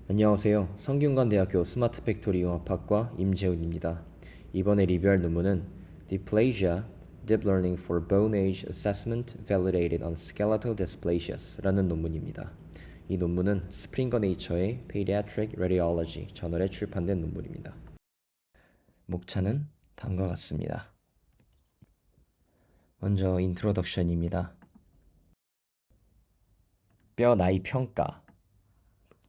안녕하세요. 성균관대학교 스마트 팩토리와 박과 임재훈입니다. 이번에 리뷰할 논문은 Dysplasia, Deep Learning for Bone Age Assessment Validated on Skeletal Dysplasias라는 논문입니다. 이 논문은 스프링거 네이처의 Pediatric Radiology 저널에 출판된 논문입니다. 목차는 다음과 같습니다. 먼저 인트로덕션입니다. 뼈 나이 평가,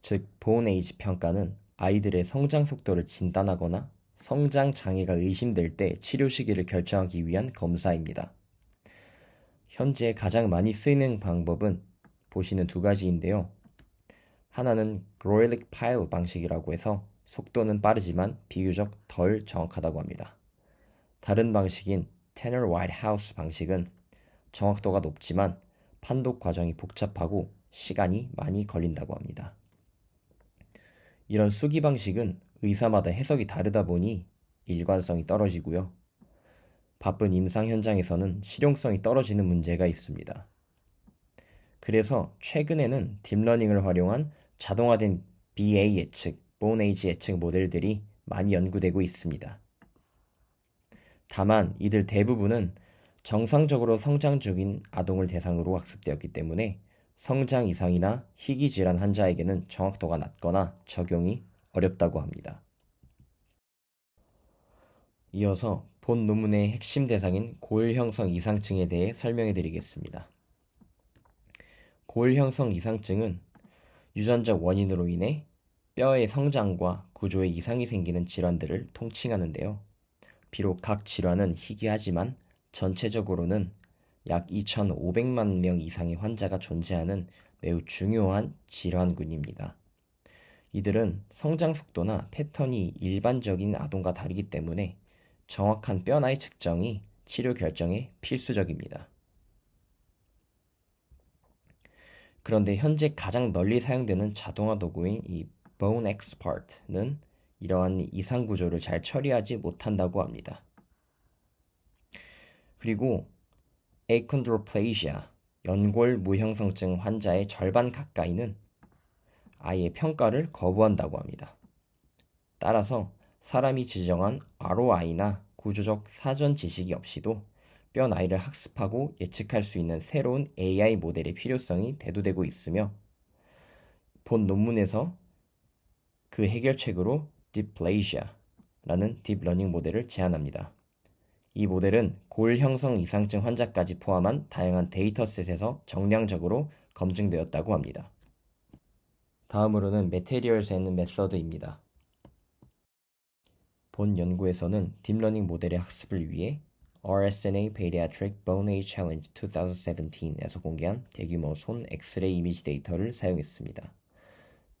즉 bone age 평가는 아이들의 성장 속도를 진단하거나 성장 장애가 의심될 때 치료 시기를 결정하기 위한 검사입니다. 현재 가장 많이 쓰이는 방법은 보시는 두 가지인데요. 하나는 그로일릭 파일 방식이라고 해서 속도는 빠르지만 비교적 덜 정확하다고 합니다. 다른 방식인 테너 화이트하우스 방식은 정확도가 높지만 판독 과정이 복잡하고 시간이 많이 걸린다고 합니다. 이런 수기 방식은 의사마다 해석이 다르다 보니 일관성이 떨어지고요. 바쁜 임상 현장에서는 실용성이 떨어지는 문제가 있습니다. 그래서 최근에는 딥러닝을 활용한 자동화된 BA 예측, Bone Age 예측 모델들이 많이 연구되고 있습니다. 다만 이들 대부분은 정상적으로 성장 중인 아동을 대상으로 학습되었기 때문에 성장 이상이나 희귀 질환 환자에게는 정확도가 낮거나 적용이 어렵다고 합니다. 이어서 본 논문의 핵심 대상인 고일 형성 이상증에 대해 설명해 드리겠습니다. 고일 형성 이상증은 유전적 원인으로 인해 뼈의 성장과 구조에 이상이 생기는 질환들을 통칭하는데요. 비록 각 질환은 희귀하지만 전체적으로는 약 2,500만 명 이상의 환자가 존재하는 매우 중요한 질환군입니다. 이들은 성장 속도나 패턴이 일반적인 아동과 다르기 때문에 정확한 뼈 나이 측정이 치료 결정에 필수적입니다. 그런데 현재 가장 널리 사용되는 자동화 도구인 이 Bone Expert는 이러한 이상 구조를 잘 처리하지 못한다고 합니다. 그리고 achondroplasia, 연골 무형성증 환자의 절반 가까이는 아예 평가를 거부한다고 합니다. 따라서 사람이 지정한 ROI나 구조적 사전 지식이 없이도 뼈 나이를 학습하고 예측할 수 있는 새로운 AI 모델의 필요성이 대두되고 있으며 본 논문에서 그 해결책으로 Dysplasia라는 딥러닝 모델을 제안합니다. 이 모델은 골 형성 이상증 환자까지 포함한 다양한 데이터셋에서 정량적으로 검증되었다고 합니다. 다음으로는 Materials and Method입니다. 본 연구에서는 딥러닝 모델의 학습을 위해 RSNA Pediatric Bone Age Challenge 2017에서 공개한 대규모 손 엑스레이 이미지 데이터를 사용했습니다.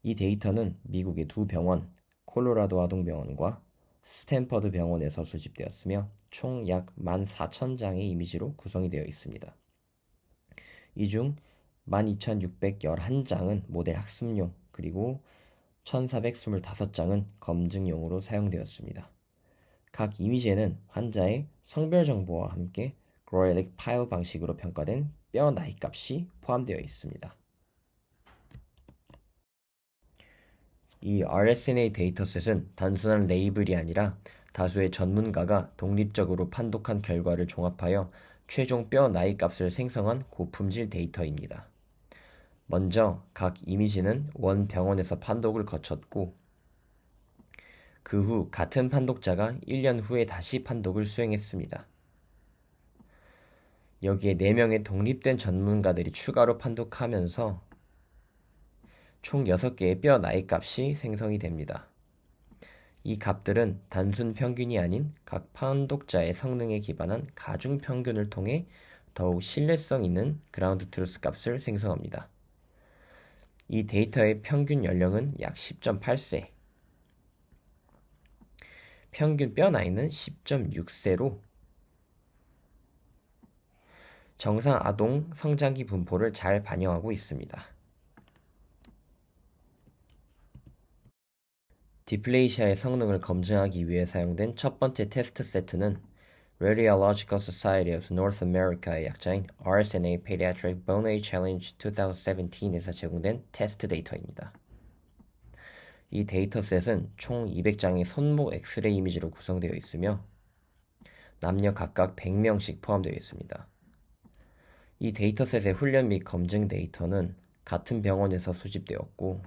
이 데이터는 미국의 두 병원, 콜로라도 아동병원과 스탠퍼드 병원에서 수집되었으며 총 약 14,000장의 이미지로 구성이 되어 있습니다. 이 중 12,611장은 모델 학습용, 그리고 1,425장은 검증용으로 사용되었습니다. 각 이미지에는 환자의 성별 정보와 함께 그로일릭 파일 방식으로 평가된 뼈 나이 값이 포함되어 있습니다. 이 RSNA 데이터셋은 단순한 레이블이 아니라 다수의 전문가가 독립적으로 판독한 결과를 종합하여 최종 뼈 나이 값을 생성한 고품질 데이터입니다. 먼저 각 이미지는 원 병원에서 판독을 거쳤고 그 후 같은 판독자가 1년 후에 다시 판독을 수행했습니다. 여기에 4명의 독립된 전문가들이 추가로 판독하면서 총 6개의 뼈 나이 값이 생성이 됩니다. 이 값들은 단순 평균이 아닌 각 판독자의 성능에 기반한 가중 평균을 통해 더욱 신뢰성 있는 그라운드 트루스 값을 생성합니다. 이 데이터의 평균 연령은 약 10.8세, 평균 뼈 나이는 10.6세로 정상 아동 성장기 분포를 잘 반영하고 있습니다. 디플레이시아의 성능을 검증하기 위해 사용된 첫 번째 테스트 세트는 Radiological Society of North America의 약자인 RSNA Pediatric Bone Age Challenge 2017에서 제공된 테스트 데이터입니다. 이 데이터셋은 총 200장의 손목 엑스레이 이미지로 구성되어 있으며 남녀 각각 100명씩 포함되어 있습니다. 이 데이터셋의 훈련 및 검증 데이터는 같은 병원에서 수집되었고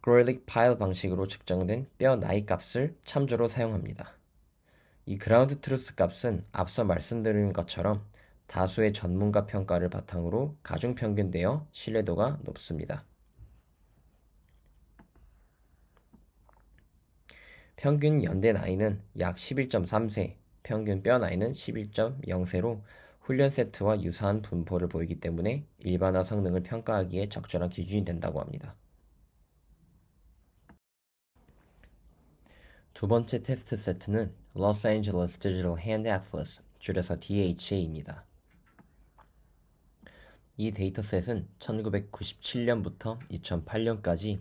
그로일릭 파일 방식으로 측정된 뼈 나이 값을 참조로 사용합니다. 이 그라운드 트루스 값은 앞서 말씀드린 것처럼 다수의 전문가 평가를 바탕으로 가중평균되어 신뢰도가 높습니다. 평균 연대 나이는 약 11.3세, 평균 뼈 나이는 11.0세로 훈련 세트와 유사한 분포를 보이기 때문에 일반화 성능을 평가하기에 적절한 기준이 된다고 합니다. 두 번째 테스트 세트는 Los Angeles Digital Hand Atlas, 줄여서 DHA입니다. 이 데이터셋은 1997년부터 2008년까지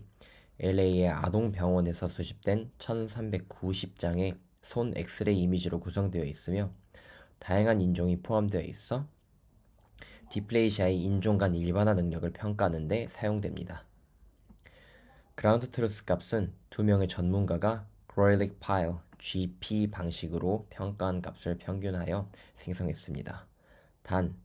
LA의 아동병원에서 수집된 1390장의 손 엑스레이 이미지로 구성되어 있으며 다양한 인종이 포함되어 있어 디플레이시아의 인종 간 일반화 능력을 평가하는 데 사용됩니다. 그라운드 트루스 값은 두 명의 전문가가 그로일릭 파일 GP 방식으로 평가한 값을 평균하여 생성했습니다. 단,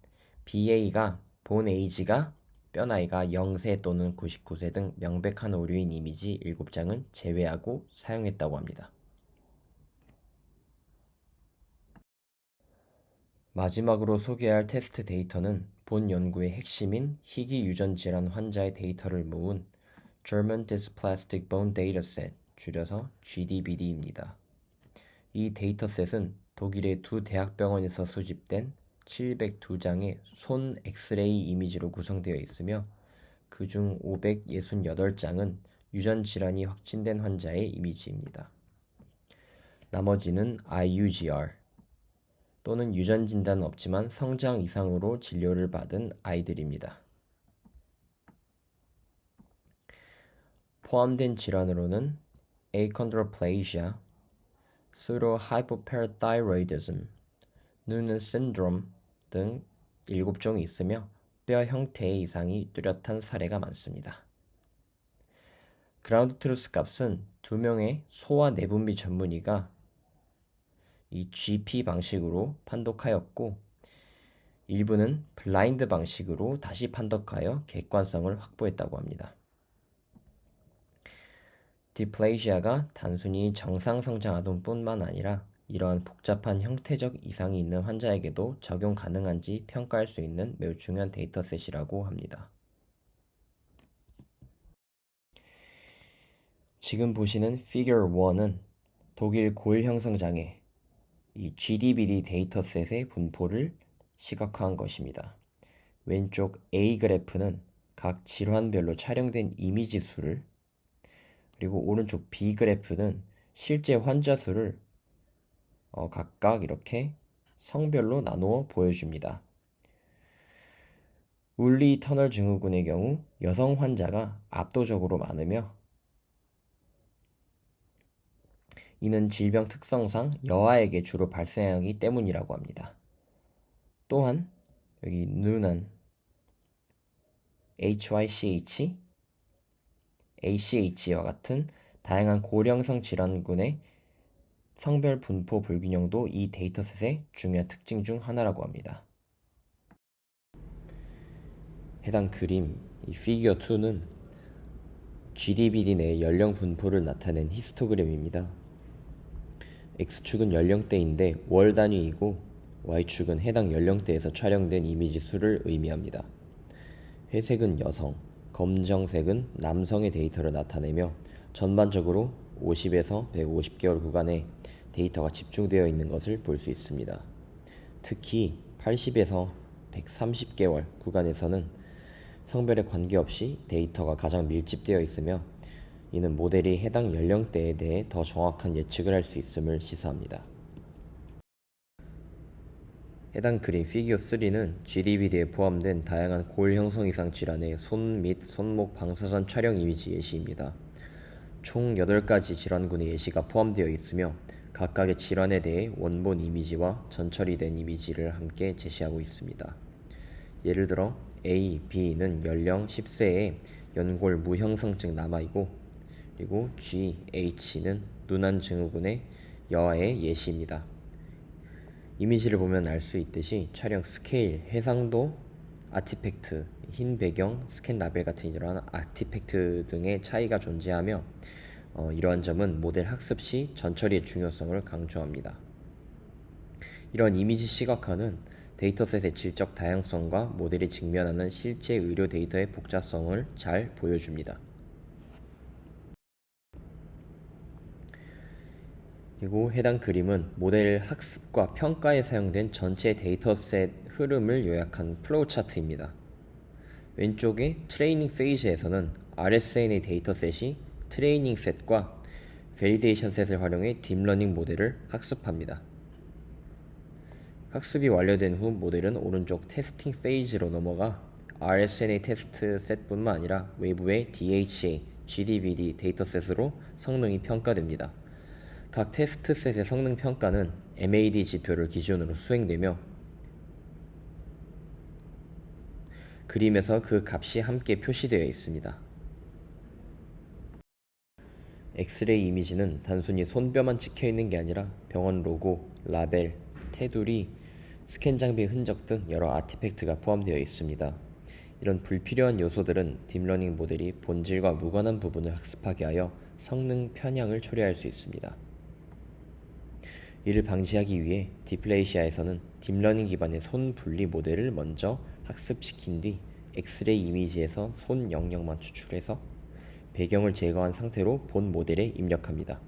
BA가 본 에이지가 뼈 나이가 0세 또는 99세 등 명백한 오류인 이미지 7장은 제외하고 사용했다고 합니다. 마지막으로 소개할 테스트 데이터는 본 연구의 핵심인 희귀 유전 질환 환자의 데이터를 모은 German Dysplastic Bone Dataset, 줄여서 GDBD입니다. 이 데이터셋은 독일의 두 대학병원에서 수집된 702장의 손 엑스레이 이미지로 구성되어 있으며 그중 568장은 유전 질환이 확진된 환자의 이미지입니다. 나머지는 IUGR 또는 유전 진단은 없지만 성장 이상으로 진료를 받은 아이들입니다. 포함된 질환으로는 achondroplasia, pseudohypoparathyroidism, Noonan syndrome 등 7종이 있으며 뼈 형태의 이상이 뚜렷한 사례가 많습니다. 그라운드 트루스 값은 두 명의 소아 내분비 전문의가 이 GP 방식으로 판독하였고 일부는 블라인드 방식으로 다시 판독하여 객관성을 확보했다고 합니다. 디플레이시아가 단순히 정상 성장 아동뿐만 아니라 이러한 복잡한 형태적 이상이 있는 환자에게도 적용 가능한지 평가할 수 있는 매우 중요한 데이터셋이라고 합니다. 지금 보시는 Figure 1은 독일 고일 형성 장애, 이 GDBD 데이터셋의 분포를 시각화한 것입니다. 왼쪽 A 그래프는 각 질환별로 촬영된 이미지 수를, 그리고 오른쪽 B 그래프는 실제 환자 수를 각각 이렇게 성별로 나누어 보여줍니다. 울리 터널 증후군의 경우 여성 환자가 압도적으로 많으며 이는 질병 특성상 여아에게 주로 발생하기 때문이라고 합니다. 또한 여기 누난 HYCH, ACH와 같은 다양한 고령성 질환군의 성별 분포 불균형도 이 데이터셋의 중요한 특징 중 하나라고 합니다. 해당 그림, 이 피규어 2는 GDBD 내 연령 분포를 나타낸 히스토그램입니다. X축은 연령대인데 월 단위이고 Y축은 해당 연령대에서 촬영된 이미지 수를 의미합니다. 회색은 여성, 검정색은 남성의 데이터를 나타내며 전반적으로 50에서 150개월 구간에 데이터가 집중되어 있는 것을 볼 수 있습니다. 특히 80에서 130개월 구간에서는 성별에 관계없이 데이터가 가장 밀집되어 있으며 이는 모델이 해당 연령대에 대해 더 정확한 예측을 할 수 있음을 시사합니다. 해당 그림 피규어 3는 GDBD에 포함된 다양한 고일 형성 이상 질환의 손 및 손목 방사선 촬영 이미지 예시입니다. 총 8가지 질환군의 예시가 포함되어 있으며 각각의 질환에 대해 원본 이미지와 전처리된 이미지를 함께 제시하고 있습니다. 예를 들어 A, B는 연령 10세에 연골 무형성증 남아이고, 그리고 GH는 눈안 증후군의 여하의 예시입니다. 이미지를 보면 알 수 있듯이 촬영 스케일, 해상도, 아티팩트, 흰 배경, 스캔 라벨 같은 이러한 아티팩트 등의 차이가 존재하며 이러한 점은 모델 학습 시 전처리의 중요성을 강조합니다. 이러한 이미지 시각화는 데이터셋의 질적 다양성과 모델이 직면하는 실제 의료 데이터의 복잡성을 잘 보여줍니다. 그리고 해당 그림은 모델 학습과 평가에 사용된 전체 데이터셋 흐름을 요약한 플로우 차트입니다. 왼쪽의 트레이닝 페이지에서는 RSNA 데이터셋이 트레이닝 셋과 밸리데이션 셋을 활용해 딥러닝 모델을 학습합니다. 학습이 완료된 후 모델은 오른쪽 테스팅 페이지로 넘어가 RSNA 테스트 셋뿐만 아니라 외부의 DHA, GDBD 데이터셋으로 성능이 평가됩니다. 각 테스트 셋의 성능 평가는 MAD 지표를 기준으로 수행되며 그림에서 그 값이 함께 표시되어 있습니다. 엑스레이 이미지는 단순히 손뼈만 찍혀있는 게 아니라 병원 로고, 라벨, 테두리, 스캔 장비의 흔적 등 여러 아티팩트가 포함되어 있습니다. 이런 불필요한 요소들은 딥러닝 모델이 본질과 무관한 부분을 학습하게 하여 성능 편향을 초래할 수 있습니다. 이를 방지하기 위해 디플레이시아에서는 딥러닝 기반의 손 분리 모델을 먼저 학습시킨 뒤 엑스레이 이미지에서 손 영역만 추출해서 배경을 제거한 상태로 본 모델에 입력합니다.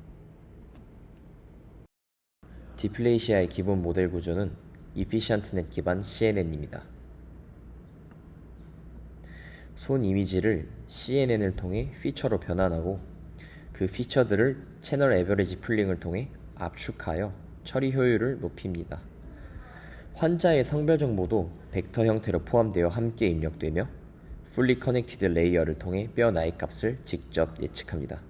디플레이시아의 기본 모델 구조는 이피션트넷 기반 CNN입니다. 손 이미지를 CNN을 통해 피처로 변환하고 그 피처들을 채널 에버리지 풀링을 통해 압축하여 처리 효율을 높입니다. 환자의 성별 정보도 벡터 형태로 포함되어 함께 입력되며 풀리 커넥티드 레이어를 통해 뼈 나이 값을 직접 예측합니다.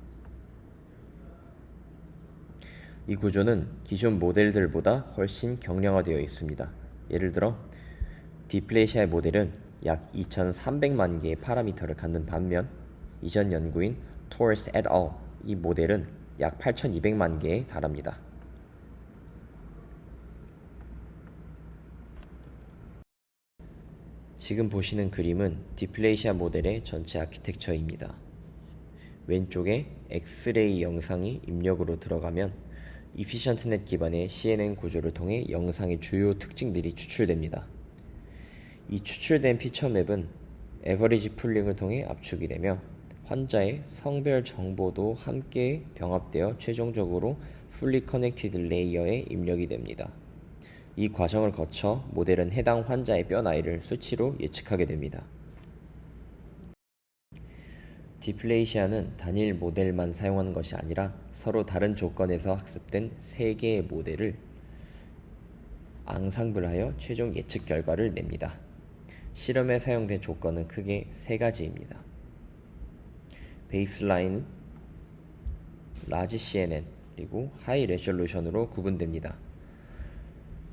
이 구조는 기존 모델들보다 훨씬 경량화되어 있습니다. 예를 들어 디플레이시아의 모델은 약 2300만 개의 파라미터를 갖는 반면 이전 연구인 토레스 et al. 이 모델은 약 8200만 개에 달합니다. 지금 보시는 그림은 디플레이시아 모델의 전체 아키텍처입니다. 왼쪽에 엑스레이 영상이 입력으로 들어가면 이피션트넷 기반의 CNN 구조를 통해 영상의 주요 특징들이 추출됩니다. 이 추출된 피처 맵은 에버리지 풀링을 통해 압축이 되며 환자의 성별 정보도 함께 병합되어 최종적으로 풀리 커넥티드 레이어에 입력이 됩니다. 이 과정을 거쳐 모델은 해당 환자의 뼈 나이를 수치로 예측하게 됩니다. 디플레이시아는 단일 모델만 사용하는 것이 아니라 서로 다른 조건에서 학습된 3개의 모델을 앙상블하여 최종 예측 결과를 냅니다. 실험에 사용된 조건은 크게 3가지입니다. 베이스라인, 라지 CNN, 그리고 하이 레졸루션으로 구분됩니다.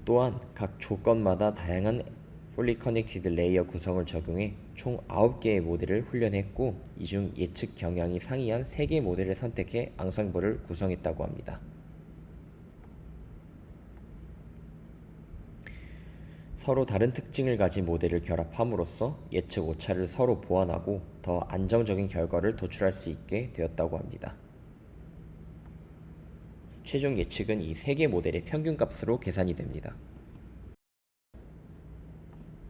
또한 각 조건마다 다양한 풀리 커넥티드 레이어 구성을 적용해 총 9개의 모델을 훈련했고 이 중 예측 경향이 상이한 3개 모델을 선택해 앙상블을 구성했다고 합니다. 서로 다른 특징을 가진 모델을 결합함으로써 예측 오차를 서로 보완하고 더 안정적인 결과를 도출할 수 있게 되었다고 합니다. 최종 예측은 이 3개 모델의 평균값으로 계산이 됩니다.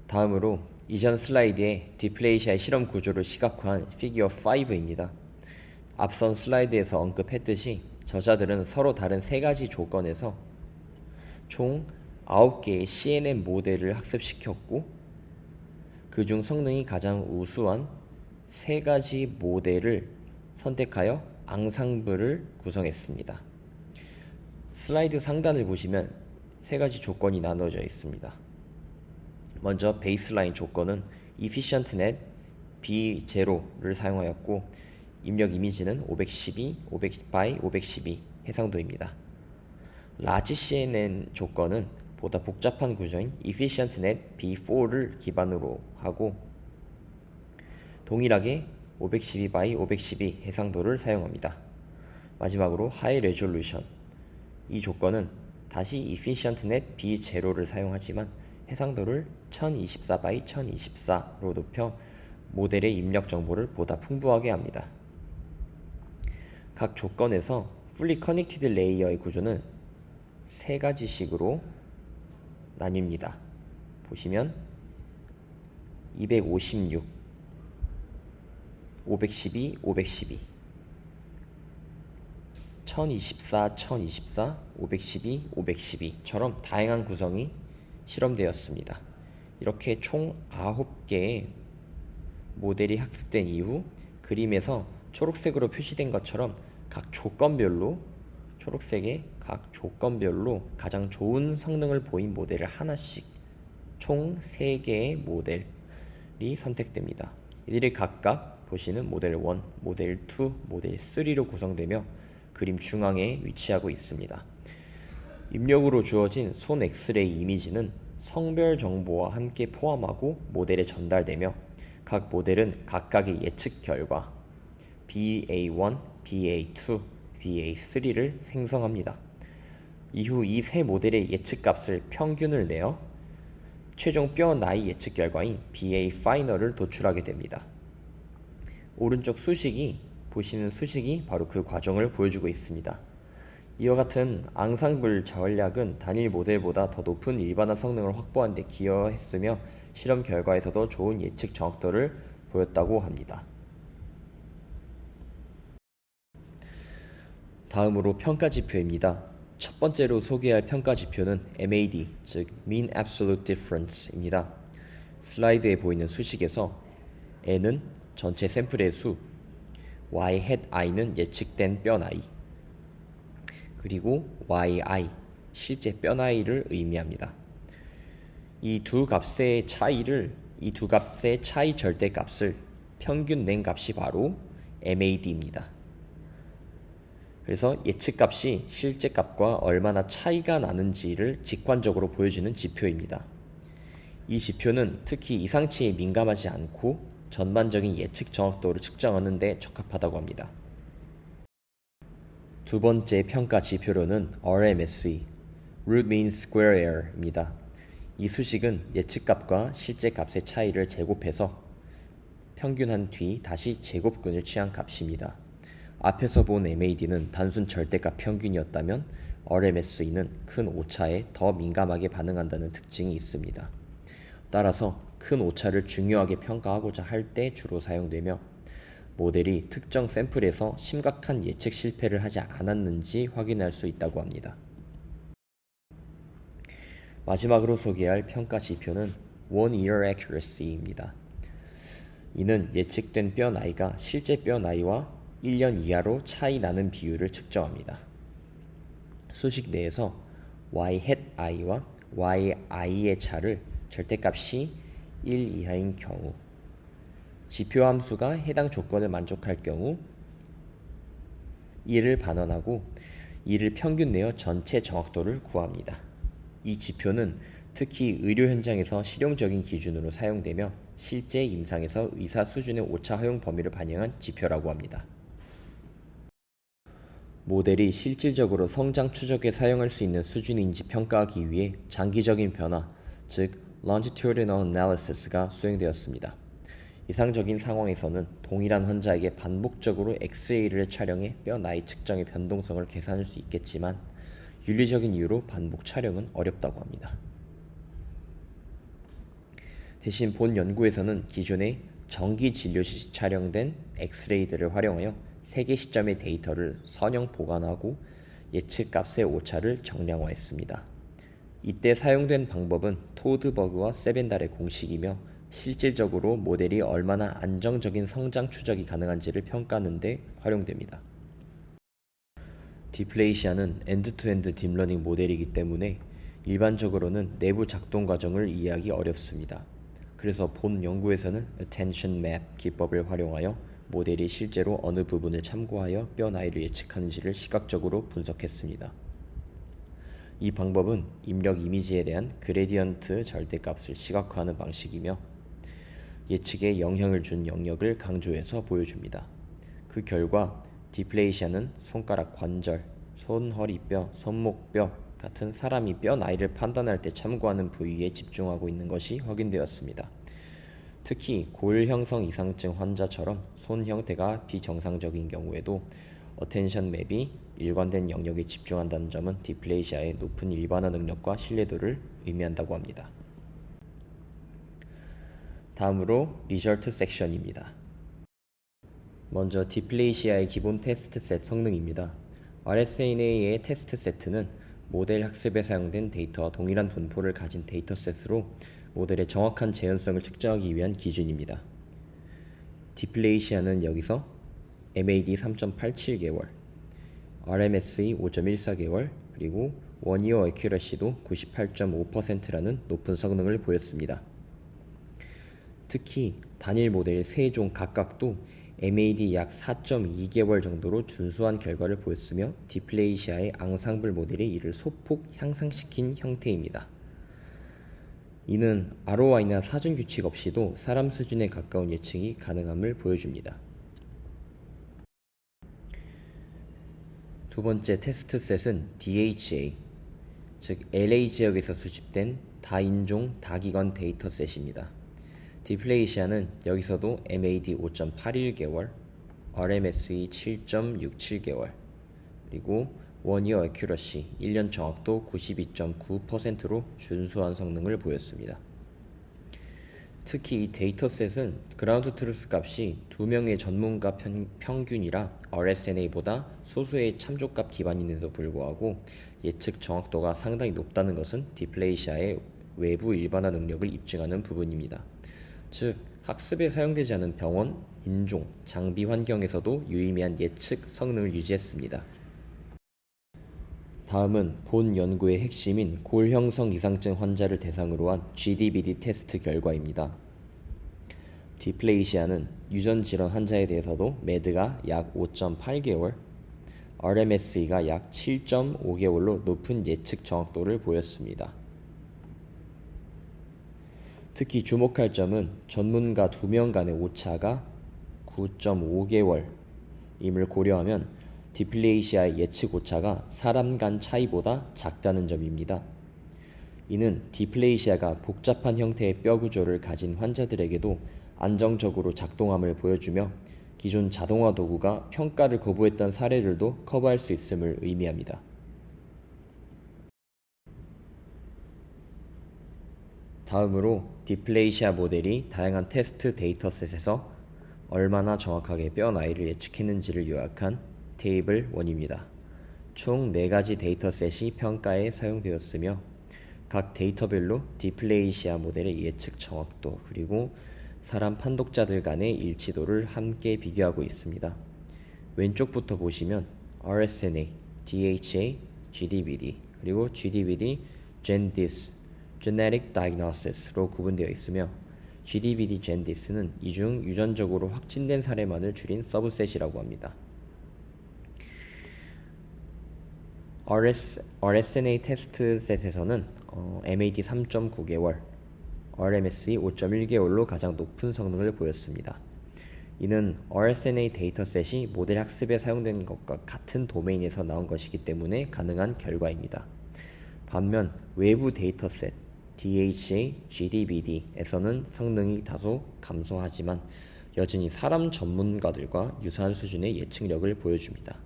다음으로 이전 슬라이드의 디플레이시아의 실험 구조를 시각화한 피규어 5입니다. 앞선 슬라이드에서 언급했듯이 저자들은 서로 다른 3가지 조건에서 총 9개의 CNN 모델을 학습시켰고 그중 성능이 가장 우수한 3가지 모델을 선택하여 앙상블을 구성했습니다. 슬라이드 상단을 보시면 3가지 조건이 나눠져 있습니다. 먼저 베이스라인 조건은 efficientnet B0를 사용하였고 입력 이미지는 512, 500 512 해상도입니다. 라지 CNN 조건은 보다 복잡한 구조인 efficientnet B4를 기반으로 하고 동일하게 512 by 512 해상도를 사용합니다. 마지막으로 하이 레졸루션. 이 조건은 다시 efficientnet B0를 사용하지만 해상도를 1024 by 1024로 높여 모델의 입력 정보를 보다 풍부하게 합니다. 각 조건에서 fully connected 레이어의 구조는 세 가지식으로 나뉩니다. 보시면 256, 512, 512, 1024, 1024, 512, 512처럼 다양한 구성이 실험되었습니다. 이렇게 총 9개의 모델이 학습된 이후 그림에서 초록색으로 표시된 것처럼 각 조건별로 초록색의 각 조건별로 가장 좋은 성능을 보인 모델을 하나씩 총 3개의 모델이 선택됩니다. 이들이 각각 보시는 모델 1, 모델 2, 모델 3로 구성되며 그림 중앙에 위치하고 있습니다. 입력으로 주어진 손 엑스레이 이미지는 성별 정보와 함께 포함하고 모델에 전달되며 각 모델은 각각의 예측 결과 BA1, BA2, BA3를 생성합니다. 이후 이 세 모델의 예측 값을 평균을 내어 최종 뼈 나이 예측 결과인 BA 파이널을 도출하게 됩니다. 오른쪽 수식이 보시는 수식이 바로 그 과정을 보여주고 있습니다. 이와 같은 앙상블 전략은 단일 모델보다 더 높은 일반화 성능을 확보하는 데 기여했으며 실험 결과에서도 좋은 예측 정확도를 보였다고 합니다. 다음으로 평가 지표입니다. 첫 번째로 소개할 평가 지표는 MAD, 즉 Mean Absolute Difference입니다. 슬라이드에 보이는 수식에서 N은 전체 샘플의 수, Y hat I는 예측된 뼈 나이, 그리고 YI, 실제 뼈 나이를 의미합니다. 이 두 값의 차이 절대값을 평균 낸 값이 바로 MAD입니다. 그래서 예측값이 실제값과 얼마나 차이가 나는지를 직관적으로 보여주는 지표입니다. 이 지표는 특히 이상치에 민감하지 않고 전반적인 예측 정확도를 측정하는 데 적합하다고 합니다. 두 번째 평가 지표로는 RMSE, Root Mean Square Error입니다. 이 수식은 예측값과 실제값의 차이를 제곱해서 평균한 뒤 다시 제곱근을 취한 값입니다. 앞에서 본 MAD는 단순 절대값 평균이었다면 RMSE는 큰 오차에 더 민감하게 반응한다는 특징이 있습니다. 따라서 큰 오차를 중요하게 평가하고자 할 때 주로 사용되며 모델이 특정 샘플에서 심각한 예측 실패를 하지 않았는지 확인할 수 있다고 합니다. 마지막으로 소개할 평가 지표는 One Year Accuracy입니다. 이는 예측된 뼈 나이가 실제 뼈 나이와 1년 이하로 차이 나는 비율을 측정합니다. 수식 내에서 Y hat I와 YI의 차를 절대값이 1 이하인 경우, 지표 함수가 해당 조건을 만족할 경우 1을 반환하고 이를 평균 내어 전체 정확도를 구합니다. 이 지표는 특히 의료 현장에서 실용적인 기준으로 사용되며 실제 임상에서 의사 수준의 오차 허용 범위를 반영한 지표라고 합니다. 모델이 실질적으로 성장 추적에 사용할 수 있는 수준인지 평가하기 위해 장기적인 변화, 즉 longitudinal analysis가 수행되었습니다. 이상적인 상황에서는 동일한 환자에게 반복적으로 엑스레이를 촬영해 뼈 나이 측정의 변동성을 계산할 수 있겠지만 윤리적인 이유로 반복 촬영은 어렵다고 합니다. 대신 본 연구에서는 기존의 정기 진료 시 촬영된 엑스레이들을 활용하여 3개 시점의 데이터를 선형 보관하고 예측값의 오차를 정량화했습니다. 이때 사용된 방법은 토드버그와 세벤달의 공식이며 실질적으로 모델이 얼마나 안정적인 성장 추적이 가능한지를 평가하는 데 활용됩니다. 디플레이시아는 엔드-투-엔드 딥러닝 모델이기 때문에 일반적으로는 내부 작동 과정을 이해하기 어렵습니다. 그래서 본 연구에서는 attention map 기법을 활용하여 모델이 실제로 어느 부분을 참고하여 뼈 나이를 예측하는지를 시각적으로 분석했습니다. 이 방법은 입력 이미지에 대한 그레디언트 절대값을 시각화하는 방식이며 예측에 영향을 준 영역을 강조해서 보여줍니다. 그 결과 디플레이시아는 손가락 관절, 손, 허리뼈, 손목뼈 같은 사람이 뼈 나이를 판단할 때 참고하는 부위에 집중하고 있는 것이 확인되었습니다. 특히 골형성 이상증 환자처럼 손 형태가 비정상적인 경우에도 어텐션 맵이 일관된 영역에 집중한다는 점은 디플레이시아의 높은 일반화 능력과 신뢰도를 의미한다고 합니다. 다음으로 리절트 섹션입니다. 먼저 디플레이시아의 기본 테스트 셋 성능입니다. RSNA의 테스트 세트는 모델 학습에 사용된 데이터와 동일한 분포를 가진 데이터셋으로 모델의 정확한 재현성을 측정하기 위한 기준입니다. 디플레이시아는 여기서 MAD 3.87개월, RMSE 5.14개월, 그리고 원이어 어큐러시도 98.5%라는 높은 성능을 보였습니다. 특히 단일 모델 3종 각각도 MAD 약 4.2개월 정도로 준수한 결과를 보였으며 디플레이시아의 앙상블 모델이 이를 소폭 향상시킨 형태입니다. 이는 ROI나 사전 규칙 없이도 사람 수준에 가까운 예측이 가능함을 보여줍니다. 두 번째 테스트 셋은 DHA, 즉 LA 지역에서 수집된 다인종 다기관 데이터셋입니다. 디플레이시아는 여기서도 MAD 5.81개월, RMSE 7.67개월, 그리고 원이어 어큐러시 1년 정확도 92.9%로 준수한 성능을 보였습니다. 특히 이 데이터셋은 그라운드 트루스 값이 2명의 전문가 평균이라 RSNA보다 소수의 참조값 기반임에도 불구하고 예측 정확도가 상당히 높다는 것은 디플레이시아의 외부 일반화 능력을 입증하는 부분입니다. 즉, 학습에 사용되지 않은 병원, 인종, 장비 환경에서도 유의미한 예측 성능을 유지했습니다. 다음은 본 연구의 핵심인 골형성 이상증 환자를 대상으로 한 GDBD 테스트 결과입니다. 디플레이시아는 유전 질환 환자에 대해서도 매드가 약 5.8개월, RMSE가 약 7.5개월로 높은 예측 정확도를 보였습니다. 특히 주목할 점은 전문가 2명 간의 오차가 9.5개월임을 고려하면 디플레이시아의 예측 오차가 사람 간 차이보다 작다는 점입니다. 이는 디플레이시아가 복잡한 형태의 뼈 구조를 가진 환자들에게도 안정적으로 작동함을 보여주며 기존 자동화 도구가 평가를 거부했던 사례들도 커버할 수 있음을 의미합니다. 다음으로 디플레이시아 모델이 다양한 테스트 데이터셋에서 얼마나 정확하게 뼈 나이를 예측했는지를 요약한 테이블 1입니다. 총 4가지 데이터셋이 평가에 사용되었으며 각 데이터별로 디플레이시아 모델의 예측 정확도 그리고 사람 판독자들 간의 일치도를 함께 비교하고 있습니다. 왼쪽부터 보시면 RSNA, DHA, GDBD, 그리고 GDBD, GENDIS, Genetic Diagnosis로 구분되어 있으며 GDBD GENDIS는 이중 유전적으로 확진된 사례만을 줄인 서브셋이라고 합니다. RSNA 테스트 셋에서는 MAD 3.9개월, RMSE 5.1개월로 가장 높은 성능을 보였습니다. 이는 RSNA 데이터셋이 모델 학습에 사용된 것과 같은 도메인에서 나온 것이기 때문에 가능한 결과입니다. 반면 외부 데이터셋 DHA, GDBD에서는 성능이 다소 감소하지만 여전히 사람 전문가들과 유사한 수준의 예측력을 보여줍니다.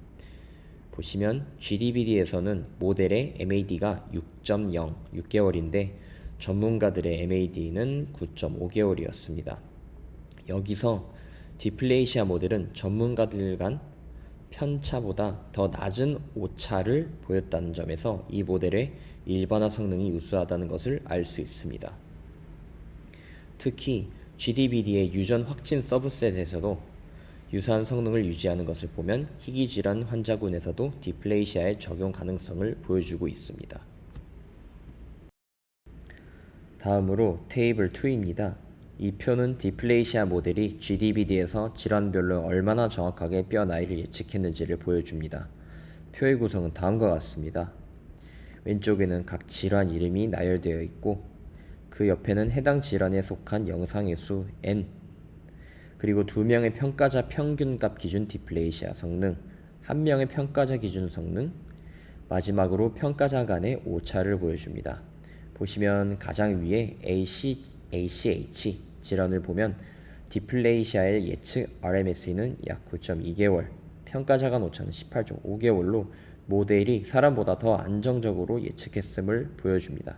보시면 GDBD에서는 모델의 MAD가 6.0, 6개월인데 전문가들의 MAD는 9.5개월이었습니다. 여기서 디플레이시아 모델은 전문가들 간 편차보다 더 낮은 오차를 보였다는 점에서 이 모델의 일반화 성능이 우수하다는 것을 알 수 있습니다. 특히 GDBD의 유전 확진 서브셋에서도 유사한 성능을 유지하는 것을 보면 희귀질환 환자군에서도 디플레이시아의 적용 가능성을 보여주고 있습니다. 다음으로 테이블 2입니다. 이 표는 디플레이시아 모델이 GDBD에서 질환별로 얼마나 정확하게 뼈 나이를 예측했는지를 보여줍니다. 표의 구성은 다음과 같습니다. 왼쪽에는 각 질환 이름이 나열되어 있고 그 옆에는 해당 질환에 속한 영상의 수 n, 그리고 2명의 평가자 평균값 기준 디플레이시아 성능, 1명의 평가자 기준 성능, 마지막으로 평가자 간의 오차를 보여줍니다. 보시면 가장 위에 ACH 질환을 보면 디플레이시아의 예측 RMS는 약 9.2개월, 평가자 간 오차는 18.5개월로 모델이 사람보다 더 안정적으로 예측했음을 보여줍니다.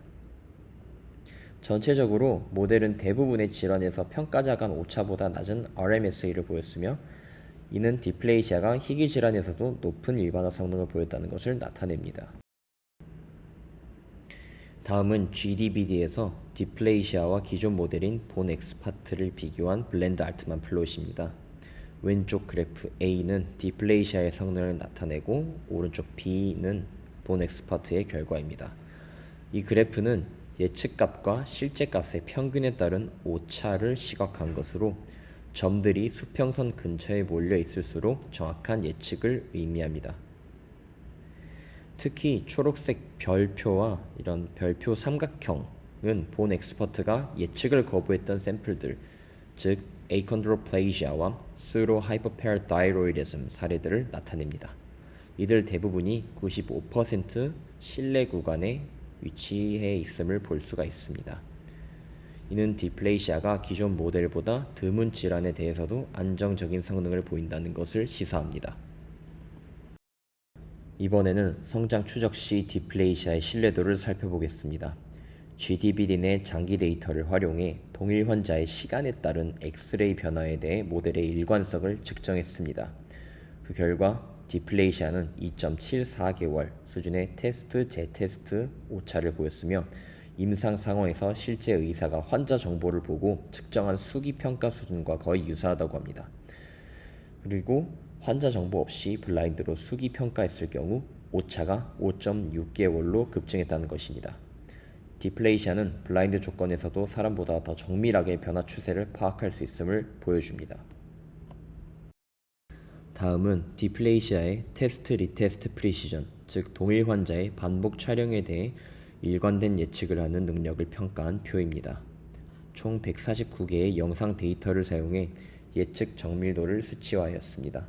전체적으로 모델은 대부분의 질환에서 평가자 간 오차보다 낮은 RMS를 보였으며, 이는 디플레이시아가 희귀 질환에서도 높은 일반화 성능을 보였다는 것을 나타냅니다. 다음은 GDBD에서 디플레이시아와 기존 모델인 본 엑스파트를 비교한 블렌드 알트만 플롯입니다. 왼쪽 그래프 A는 디플레이시아의 성능을 나타내고 오른쪽 B는 본 엑스파트의 결과입니다. 이 그래프는 예측값과 실제값의 평균에 따른 오차를 시각한 것으로 점들이 수평선 근처에 몰려 있을수록 정확한 예측을 의미합니다. 특히 초록색 별표와 이런 별표 삼각형은 본 엑스퍼트가 예측을 거부했던 샘플들, 즉 achondroplasia와 pseudohypoparathyroidism 사례들을 나타냅니다. 이들 대부분이 95% 신뢰 구간에 위치해 있음을 볼 수가 있습니다. 이는 디플레이시아가 기존 모델보다 드문 질환에 대해서도 안정적인 성능을 보인다는 것을 시사합니다. 이번에는 성장 추적 시 디플레이시아의 신뢰도를 살펴보겠습니다. GDBD 내 장기 데이터를 활용해 동일 환자의 시간에 따른 엑스레이 변화에 대해 모델의 일관성을 측정했습니다. 그 결과 디플레이시아는 2.74개월 수준의 테스트 재테스트 오차를 보였으며, 임상 상황에서 실제 의사가 환자 정보를 보고 측정한 수기 평가 수준과 거의 유사하다고 합니다. 그리고 환자 정보 없이 블라인드로 수기 평가했을 경우 오차가 5.6개월로 급증했다는 것입니다. 디플레이시아는 블라인드 조건에서도 사람보다 더 정밀하게 변화 추세를 파악할 수 있음을 보여줍니다. 다음은 디플레이시아의 테스트 리테스트 프리시전, 즉 동일 환자의 반복 촬영에 대해 일관된 예측을 하는 능력을 평가한 표입니다. 총 149개의 영상 데이터를 사용해 예측 정밀도를 수치화하였습니다.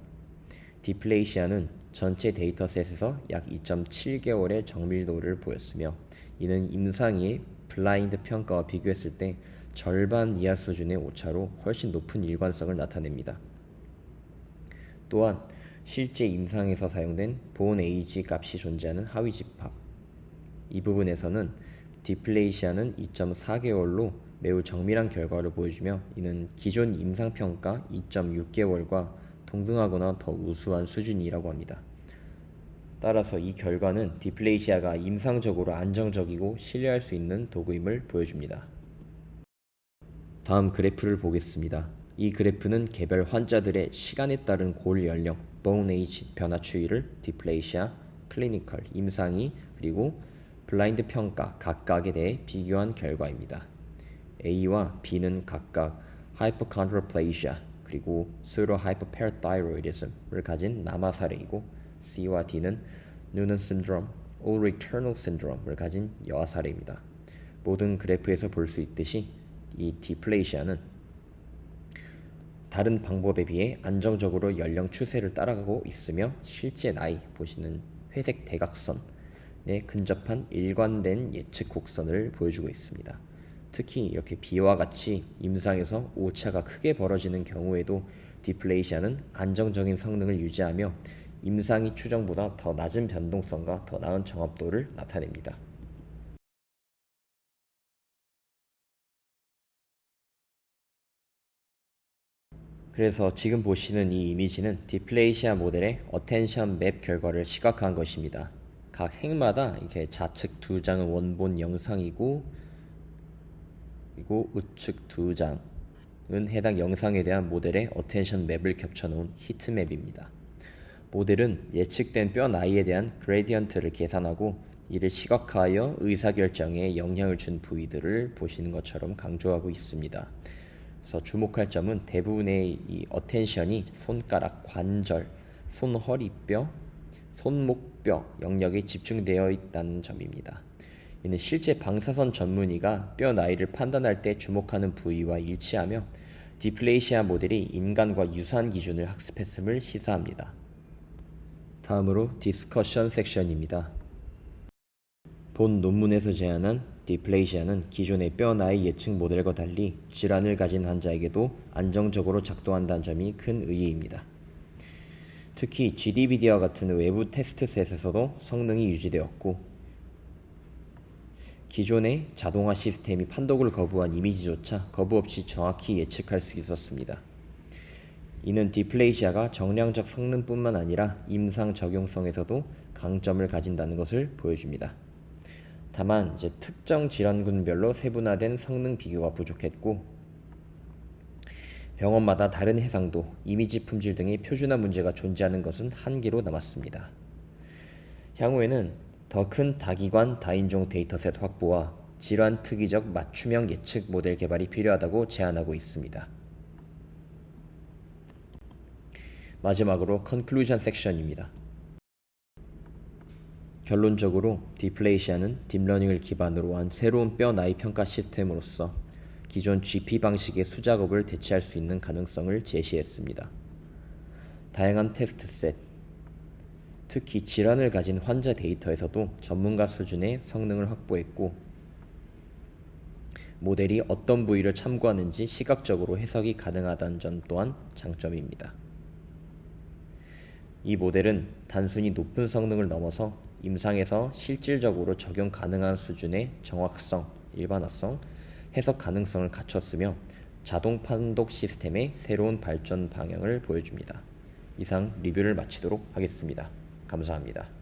디플레이시아는 전체 데이터셋에서 약 2.7개월의 정밀도를 보였으며, 이는 임상의 블라인드 평가와 비교했을 때 절반 이하 수준의 오차로 훨씬 높은 일관성을 나타냅니다. 또한 실제 임상에서 사용된 본 에이지 값이 존재하는 하위 집합, 이 부분에서는 디플레이시아는 2.4개월로 매우 정밀한 결과를 보여주며, 이는 기존 임상평가 2.6개월과 동등하거나 더 우수한 수준이라고 합니다. 따라서 이 결과는 디플레이시아가 임상적으로 안정적이고 신뢰할 수 있는 도구임을 보여줍니다. 다음 그래프를 보겠습니다. 이 그래프는 개별 환자들의 시간에 따른 골 연령, bone age 변화 추이를 디플레이시아, 클리니컬, 임상이, 그리고 블라인드 평가 각각에 대해 비교한 결과입니다. A와 B는 각각 hypochondroplasia 그리고 pseudohypoparathyroidism을 가진 남아 사례이고, C와 D는 Noonan syndrome, Ulrich Turner syndrome을 가진 여아 사례입니다. 모든 그래프에서 볼 수 있듯이 이 디플레이시아는 다른 방법에 비해 안정적으로 연령 추세를 따라가고 있으며, 실제 나이 보시는 회색 대각선에 근접한 일관된 예측 곡선을 보여주고 있습니다. 특히 이렇게 B와 같이 임상에서 오차가 크게 벌어지는 경우에도 디플레이시아는 안정적인 성능을 유지하며 임상이 추정보다 더 낮은 변동성과 더 나은 정확도를 나타냅니다. 그래서 지금 보시는 이 이미지는 디플레이시아 모델의 어텐션 맵 결과를 시각화한 것입니다. 각 핵마다 이렇게 좌측 2장은 원본 영상이고, 그리고 우측 2장은 해당 영상에 대한 모델의 어텐션 맵을 겹쳐놓은 히트맵입니다. 모델은 예측된 뼈 나이에 대한 그레디언트를 계산하고 이를 시각화하여 의사결정에 영향을 준 부위들을 보시는 것처럼 강조하고 있습니다. 그래서 주목할 점은 대부분의 이 어텐션이 손가락 관절, 손허리뼈, 손목뼈 영역에 집중되어 있다는 점입니다. 이는 실제 방사선 전문의가 뼈 나이를 판단할 때 주목하는 부위와 일치하며 디플레이시아 모델이 인간과 유사한 기준을 학습했음을 시사합니다. 다음으로 디스커션 섹션입니다. 본 논문에서 제안한 디플레이시아는 기존의 뼈 나이 예측 모델과 달리 질환을 가진 환자에게도 안정적으로 작동한다는 점이 큰 의의입니다. 특히 GDBD와 같은 외부 테스트셋에서도 성능이 유지되었고 기존의 자동화 시스템이 판독을 거부한 이미지조차 거부 없이 정확히 예측할 수 있었습니다. 이는 디플레이시아가 정량적 성능뿐만 아니라 임상 적용성에서도 강점을 가진다는 것을 보여줍니다. 다만 특정 질환군별로 세분화된 성능 비교가 부족했고 병원마다 다른 해상도, 이미지 품질 등의 표준화 문제가 존재하는 것은 한계로 남았습니다. 향후에는 더 큰 다기관 다인종 데이터셋 확보와 질환 특이적 맞춤형 예측 모델 개발이 필요하다고 제안하고 있습니다. 마지막으로 컨클루전 섹션입니다. 결론적으로 디플레이시아는 딥러닝을 기반으로 한 새로운 뼈 나이 평가 시스템으로서 기존 GP 방식의 수작업을 대체할 수 있는 가능성을 제시했습니다. 다양한 테스트셋, 특히 질환을 가진 환자 데이터에서도 전문가 수준의 성능을 확보했고 모델이 어떤 부위를 참고하는지 시각적으로 해석이 가능하다는 점 또한 장점입니다. 이 모델은 단순히 높은 성능을 넘어서 임상에서 실질적으로 적용 가능한 수준의 정확성, 일반화성, 해석 가능성을 갖췄으며 자동 판독 시스템의 새로운 발전 방향을 보여줍니다. 이상 리뷰를 마치도록 하겠습니다. 감사합니다.